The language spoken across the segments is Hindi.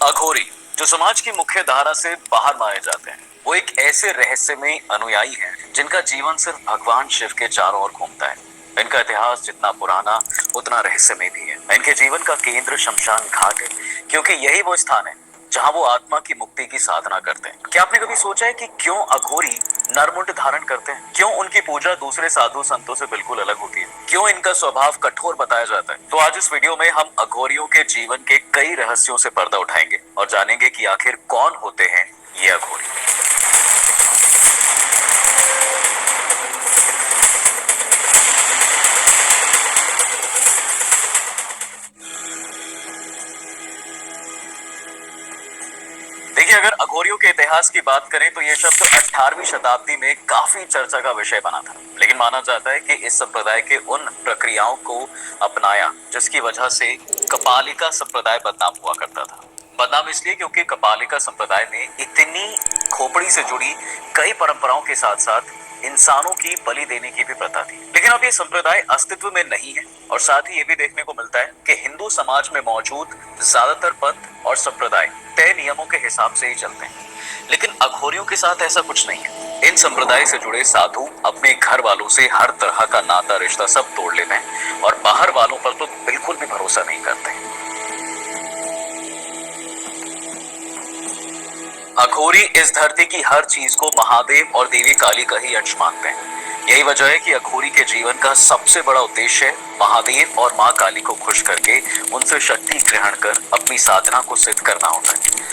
अघोरी जो समाज की मुख्य धारा से बाहर माने जाते हैं, वो एक ऐसे रहस्यमयी अनुयायी हैं जिनका जीवन सिर्फ भगवान शिव के चारों ओर घूमता है। इनका इतिहास जितना पुराना उतना रहस्यमय भी है। इनके जीवन का केंद्र शमशान घाट है, क्योंकि यही वो स्थान है जहां वो आत्मा की मुक्ति की साधना करते हैं। क्या आपने कभी सोचा है कि क्यों अघोरी नरमुंड धारण करते हैं? क्यों उनकी पूजा दूसरे साधु संतों से बिल्कुल अलग होती है? क्यों इनका स्वभाव कठोर बताया जाता है? तो आज इस वीडियो में हम अघोरियों के जीवन के कई रहस्यों से पर्दा उठाएंगे और जानेंगे कि आखिर कौन होते हैं ये अघोरी। देखिए, अगर अघोरियों के इतिहास की बात करें तो ये शब्द 18वीं शताब्दी में काफी चर्चा का विषय बना था। लेकिन माना जाता है कि इस संप्रदाय के उन प्रक्रियाओं को अपनाया जिसकी वजह से कपालिका संप्रदाय बदनाम हुआ करता था। बदनाम इसलिए क्योंकि कपालिका संप्रदाय में इतनी खोपड़ी से जुड़ी कई परंपराओं के साथ साथ इंसानों की बलि देने की भी प्रथा थी। लेकिन अब ये संप्रदाय अस्तित्व में नहीं है और साथ ही ये भी देखने को मिलता है कि हिंदू समाज में मौजूद ज्यादातर पंथ और संप्रदाय तय नियमों के हिसाब से ही चलते हैं। लेकिन अघोरियों के साथ ऐसा कुछ नहीं है। इन संप्रदाय से जुड़े साधु अपने घर वालों से हर तरह का नाता रिश्ता सब तोड़ लेते हैं और बाहर वालों पर तो बिल्कुल भी भरोसा नहीं करते। अघोरी इस धरती की हर चीज को महादेव और देवी काली का ही अंश मानते हैं। यही वजह है कि अघोरी के जीवन का सबसे बड़ा उद्देश्य महादेव और मां काली को खुश करके उनसे शक्ति ग्रहण कर अपनी साधना को सिद्ध करना होता है।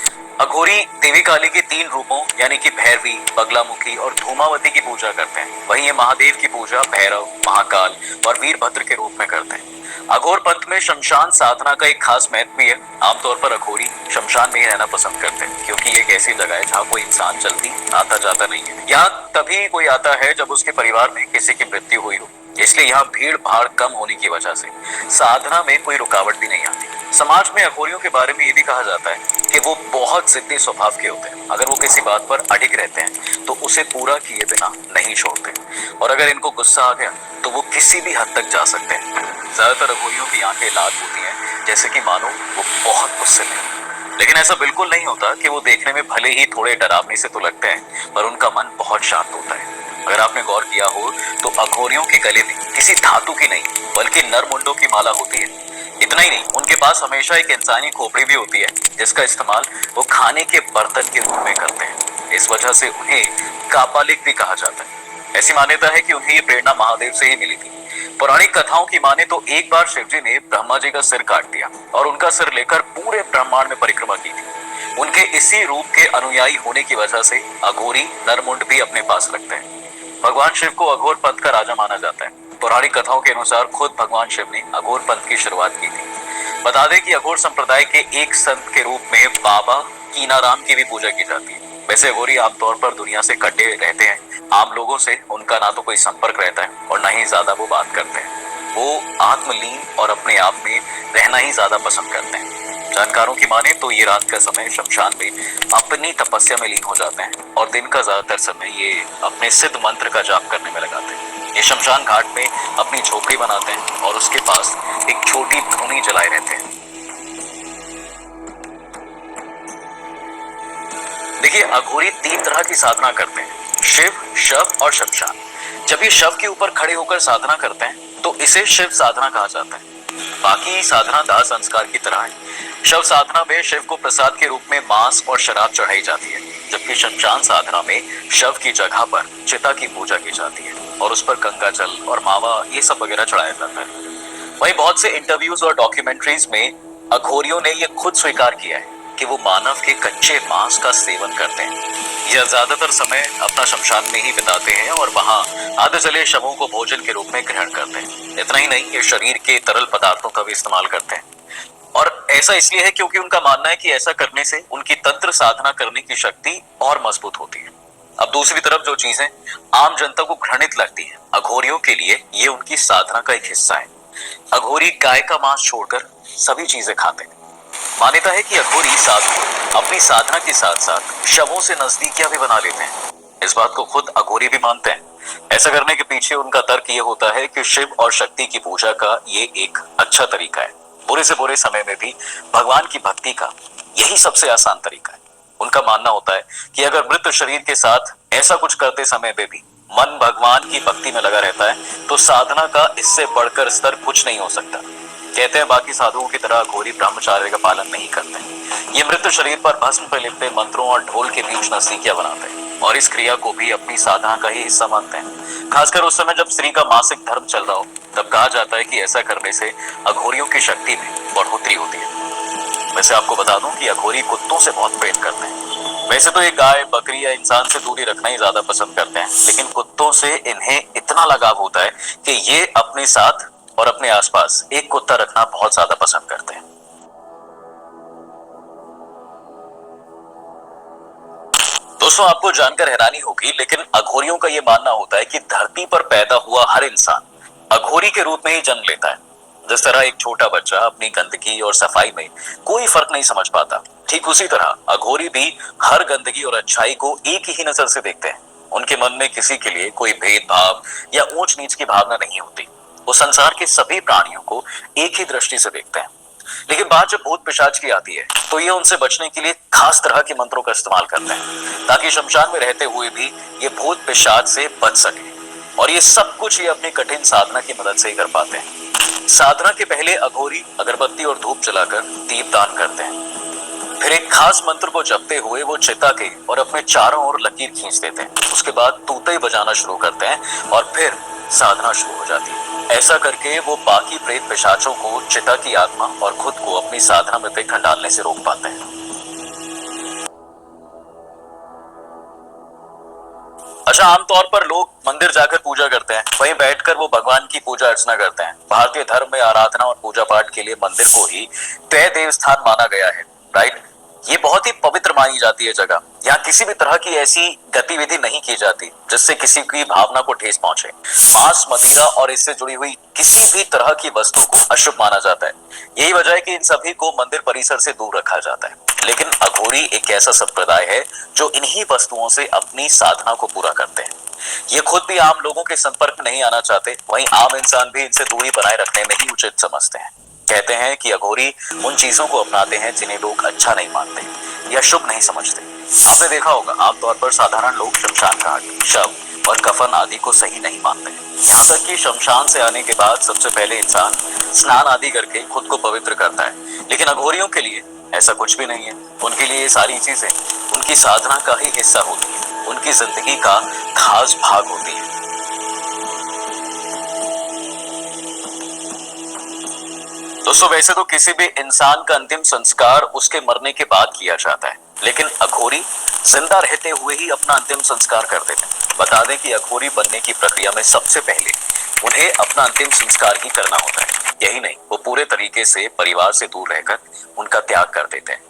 अघोरी देवी काली के 3 रूपों यानी कि भैरवी, बगलामुखी और धूमावती की पूजा करते हैं। वहीं ये महादेव की पूजा भैरव, महाकाल और वीरभद्र के रूप में करते हैं। अघोर पंथ में शमशान साधना का एक खास महत्व भी है। आमतौर पर अघोरी शमशान में ही रहना पसंद करते हैं, क्योंकि ये एक ऐसी जगह है जहाँ कोई इंसान जल्दी आता जाता नहीं है। यहाँ तभी कोई आता है जब उसके परिवार में किसी की मृत्यु हुई हो। इसलिए यहाँ भीड़ भाड़ कम होने की वजह से साधना में कोई रुकावट भी नहीं आती। समाज में अघोरियों के बारे में ये भी कहा जाता है कि वो बहुत जिद्दी स्वभाव के होते हैं। अगर वो किसी बात पर अडिग रहते हैं तो उसे पूरा किए बिना नहीं छोड़ते, और अगर इनको गुस्सा आ गया तो वो किसी भी हद तक जा सकते हैं। ज्यादातर अघोरियों की आंखें लाल होती हैं, जैसे कि मानो वो बहुत गुस्से में। लेकिन ऐसा बिल्कुल नहीं होता कि वो देखने में भले ही थोड़े डरावने से तो लगते हैं, पर उनका मन बहुत शांत होता है। अगर आपने गौर किया हो तो अघोरियों के गले में किसी धातु की नहीं बल्कि नरमुंडों की माला होती है। इतना ही नहीं, उनके पास हमेशा एक इंसानी खोपड़ी भी होती है जिसका इस्तेमाल वो खाने के बर्तन के रूप में करते हैं। इस वजह से उन्हें कापालिक भी कहा जाता है। ऐसी मान्यता है कि उन्हें ये प्रेरणा महादेव से ही मिली थी। पौराणिक कथाओं की माने तो एक बार शिवजी ने ब्रह्मा जी का सिर काट दिया और उनका सिर लेकर पूरे ब्रह्मांड में परिक्रमा की थी। उनके इसी रूप के अनुयायी होने की वजह से अघोरी नरमुंड भी अपने पास रखते हैं। भगवान शिव को अघोर पंथ का राजा माना जाता है। पौराणिक कथाओं के अनुसार खुद भगवान शिव ने अघोर पंथ की शुरुआत की थी। बता दें कि अघोर संप्रदाय के एक संत के रूप में बाबा कीनाराम की भी पूजा की जाती है। वैसे अघोरी आमतौर पर दुनिया से कटे रहते हैं। आम लोगों से उनका ना तो कोई संपर्क रहता है और ना ही ज्यादा वो बात करते हैं। वो आत्मलीन और अपने आप में रहना ही ज्यादा पसंद करते हैं। जानकारों की माने तो ये रात का समय शमशान में अपनी तपस्या में लीन हो जाते हैं और दिन का ज्यादातर समय ये अपने सिद्ध मंत्र का जाप करने में लगाते हैं। ये शमशान घाट में अपनी झोपड़ी बनाते हैं और उसके पास एक छोटी धूनी जलाए रहते हैं। देखिए, अघोरी 3 तरह की साधना करते हैं, शिव, शव और शमशान। जब ये शव के ऊपर खड़े होकर साधना करते हैं तो इसे शिव साधना कहा जाता है। बाकी साधना दाह संस्कार की तरह है। शव साधना में शिव को प्रसाद के रूप में मांस और शराब चढ़ाई जाती है, जबकि शमशान साधना में शव की जगह पर चिता की पूजा की जाती है और उस पर गंगा जल और मावा ये सब वगैरह चढ़ाया जाता है। वहीं बहुत से इंटरव्यूज और डॉक्यूमेंट्रीज में अघोरियों ने यह खुद स्वीकार किया है कि वो मानव के कच्चे मांस का सेवन करते हैं। यह ज्यादातर समय अपना शमशान में ही बिताते हैं और वहां आधे जले शवों को भोजन के रूप में ग्रहण करते हैं। इतना ही नहीं, ये शरीर के तरल पदार्थों का भी इस्तेमाल करते हैं और ऐसा इसलिए है क्योंकि उनका मानना है कि ऐसा करने से उनकी तंत्र साधना करने की शक्ति और मजबूत होती है। अब दूसरी तरफ जो चीजें आम जनता को घृणित लगती है, अघोरियों के लिए ये उनकी साधना का एक हिस्सा है। अघोरी गाय का मांस छोड़कर सभी चीजें खाते हैं। मान्यता है कि अघोरी साधु अपनी साधना के साथ साथ शवों से नजदीकियां भी बना लेते हैं। इस बात को खुद अघोरी भी मानते हैं। ऐसा करने के पीछे उनका तर्क ये होता है कि शिव और शक्ति की पूजा का ये एक अच्छा तरीका है बुरे से बुरे समय में भी भगवान की भक्ति का यही सबसे आसान तरीका है। उनका मानना होता है कि अगर मृत शरीर के साथ ऐसा कुछ करते समय पे भी मन भगवान की भक्ति में लगा रहता है तो साधना का इससे बढ़कर स्तर कुछ नहीं हो सकता। कहते हैं बाकी साधुओं की तरह अघोरी ब्रह्मचार्य का पालन नहीं करते। ये मृत शरीर पर भस्म पर लिपटे मंत्रों और ढोल के बीच नजदीकियां बनाते हैं और इस क्रिया को भी अपनी साधना का ही हिस्सा मानते हैं। खासकर उस समय जब स्त्री का मासिक धर्म चल रहा हो तब कहा जाता है कि ऐसा करने से अघोरियों की शक्ति में बढ़ोतरी होती है। वैसे आपको बता दूं कि अघोरी कुत्तों से बहुत प्रेम करते हैं। वैसे तो ये गाय बकरी या इंसान से दूरी रखना ही ज्यादा पसंद करते हैं, लेकिन कुत्तों से इन्हें इतना लगाव होता है कि ये अपने साथ और अपने आसपास एक कुत्ता रखना बहुत ज्यादा पसंद करते हैं। दोस्तों आपको जानकर हैरानी होगी, लेकिन अघोरियों का यह मानना होता है कि धरती पर पैदा हुआ हर इंसान अघोरी के रूप में ही जन्म लेता है। जिस तरह एक छोटा बच्चा अपनी गंदगी और सफाई में कोई फर्क नहीं समझ पाता, ठीक उसी तरह अघोरी भी हर गंदगी और अच्छाई को एक ही नजर से देखते हैं। उनके मन में किसी के लिए कोई भेदभाव या ऊंच नीच की भावना नहीं होती। वो संसार के सभी प्राणियों को एक ही दृष्टि से देखते हैं। लेकिन बात जब भूत पिशाच की आती है तो ये उनसे बचने के लिए खास तरह के मंत्रों का इस्तेमाल करते हैं ताकि शमशान में रहते हुए भी ये भूत पिशाच से बच सके। और ये सब कुछ ये अपनी कठिन साधना की मदद से ही कर पाते हैं। साधना के पहले अघोरी अगरबत्ती और धूप जलाकर दीपदान करते हैं। फिर एक खास मंत्र को जपते हुए वो चिता के और अपने चारों ओर लकीर खींच देते हैं। उसके बाद तूते बजाना शुरू करते हैं और फिर साधना शुरू हो जाती है। ऐसा करके वो बाकी प्रेत पिशाचों को, चिता की आत्मा और खुद को अपनी साधना में पे खंडालने से रोक पाते हैं। अच्छा, आमतौर पर लोग मंदिर जाकर पूजा करते हैं, वहीं बैठकर वो भगवान की पूजा अर्चना करते हैं। भारतीय धर्म में आराधना और पूजा पाठ के लिए मंदिर को ही तय देव स्थान माना गया है, राइट। ये बहुत ही पवित्र मानी जाती है जगह। यहाँ किसी भी तरह की ऐसी गतिविधि नहीं की जाती जिससे किसी की भावना को ठेस पहुंचे। मांस, मदिरा और इससे जुड़ी हुई किसी भी तरह की वस्तु को अशुभ माना जाता है। यही वजह है कि इन सभी को मंदिर परिसर से दूर रखा जाता है। लेकिन अघोरी एक ऐसा संप्रदाय है जो इन्हीं वस्तुओं से अपनी साधना को पूरा करते हैं। ये खुद भी आम लोगों के संपर्क में नहीं आना चाहते, वहीं आम इंसान भी इनसे दूरी बनाए रखने में ही उचित समझते हैं। कहते हैं कि अघोरी उन चीजों को अपनाते हैं जिन्हें लोग अच्छा नहीं मानते या शुभ नहीं समझते। आपने देखा होगा, आमतौर पर साधारण लोग शमशान घाट, शव और कफन आदि को सही नहीं मानते। यहाँ तक कि शमशान से आने के बाद सबसे पहले इंसान स्नान आदि करके खुद को पवित्र करता है। लेकिन अघोरियों के लिए ऐसा कुछ भी नहीं है। उनके लिए ये सारी चीजें उनकी साधना का ही हिस्सा होती है, उनकी जिंदगी का खास भाग होती है। दोस्तों वैसे तो किसी भी इंसान का अंतिम संस्कार उसके मरने के बाद किया जाता है, लेकिन अघोरी जिंदा रहते हुए ही अपना अंतिम संस्कार कर देते हैं। बता दें कि अघोरी बनने की प्रक्रिया में सबसे पहले उन्हें अपना अंतिम संस्कार ही करना होता है। यही नहीं, वो पूरे तरीके से परिवार से दूर रहकर उनका त्याग कर देते हैं।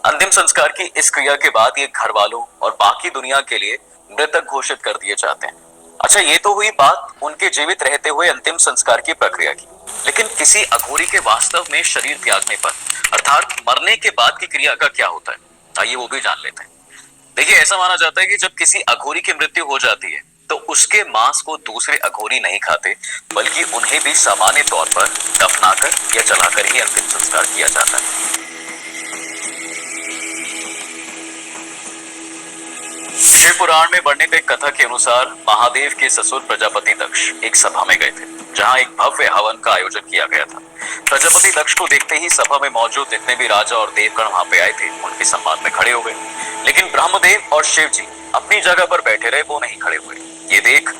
अंतिम संस्कार की इस क्रिया के बाद ये घर वालों और बाकी दुनिया के लिए मृतक घोषित कर दिए जाते हैं। अच्छा, ये तो हुई बात उनके जीवित रहते हुए अंतिम संस्कार की प्रक्रिया की, लेकिन किसी अघोरी के वास्तव में शरीर त्यागने पर अर्थात मरने के बाद की क्रिया का क्या होता है, आइए वो भी जान लेते हैं। देखिए, ऐसा माना जाता है कि जब किसी अघोरी की मृत्यु हो जाती है तो उसके मांस को दूसरे अघोरी नहीं खाते, बल्कि उन्हें भी सामान्य तौर पर दफनाकर या जलाकर ही अंतिम संस्कार किया जाता है। शिव पुराण में वर्णित एक कथा के अनुसार महादेव के ससुर प्रजापति दक्ष एक सभा में गए थे, जहां एक भव्य हवन का आयोजन किया गया था। प्रजापति दक्ष को देखते ही सभा में मौजूद जितने भी राजा और देवगण वहां पे आए थे उनके सम्मान में खड़े हो गए। लेकिन ब्रह्मदेव और शिव जी अपनी जगह पर बैठे रहे, वो नहीं खड़े हुए। ये देख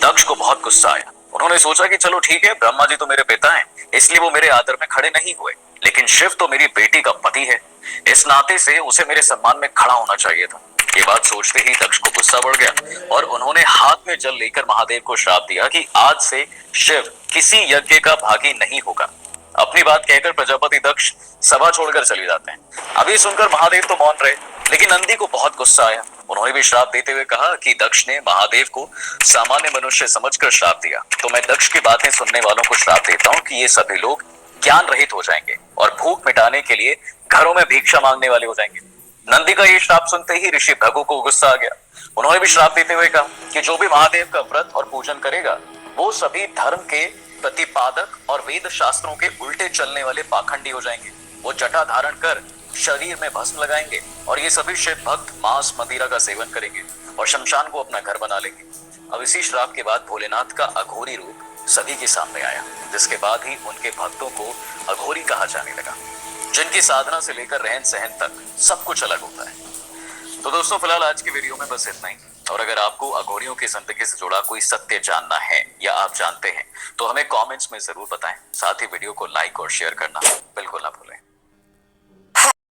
दक्ष को बहुत गुस्सा आया। उन्होंने सोचा कि चलो ठीक है, ब्रह्मा जी तो मेरे पिता हैं, इसलिए वो मेरे आदर में खड़े नहीं हुए, लेकिन शिव तो मेरी बेटी का पति है, इस नाते से उसे मेरे सम्मान में खड़ा होना चाहिए था। ये बात सोचते ही दक्ष को गुस्सा बढ़ गया और उन्होंने हाथ में जल लेकर महादेव को श्राप दिया कि आज से शिव किसी यज्ञ का भागी नहीं होगा। अपनी बात कहकर प्रजापति दक्ष सभा छोड़कर चले जाते हैं। अभी सुनकर महादेव तो मौन रहे, लेकिन नंदी को बहुत गुस्सा आया। उन्होंने भी श्राप देते हुए कहा कि दक्ष ने महादेव को सामान्य मनुष्य समझकर श्राप दिया, तो मैं दक्ष की बातें सुनने वालों को श्राप देता हूँ कि ये सभी लोग ज्ञान रहित हो जाएंगे और भूख मिटाने के लिए घरों में भिक्षा मांगने वाले हो जाएंगे। नंदी का ये श्राप सुनते ही ऋषि भृगु को गुस्सा आ गया। उन्होंने भी श्राप देते हुए कहा कि जो भी महादेव का व्रत और पूजन करेगा वो सभी धर्म के प्रतिपादक और वेद शास्त्रों के उल्टे चलने वाले पाखंडी हो जाएंगे। वो जटा धारण कर शरीर में भस्म लगाएंगे और ये सभी शिव भक्त मांस मदिरा का सेवन करेंगे और शमशान को अपना घर बना लेंगे। अब इसी श्राप के बाद भोलेनाथ का अघोरी रूप सभी के सामने आया, जिसके बाद ही उनके भक्तों को अघोरी कहा जाने लगा, जिनकी साधना से लेकर रहन सहन तक सब कुछ अलग होता है। तो दोस्तों फिलहाल आज की वीडियो में बस इतना ही। और अगर आपको अघोरियों की जिंदगी से जुड़ा कोई सत्य जानना है या आप जानते हैं तो हमें कमेंट्स में जरूर बताएं। साथ ही वीडियो को लाइक और शेयर करना बिल्कुल ना भूलें।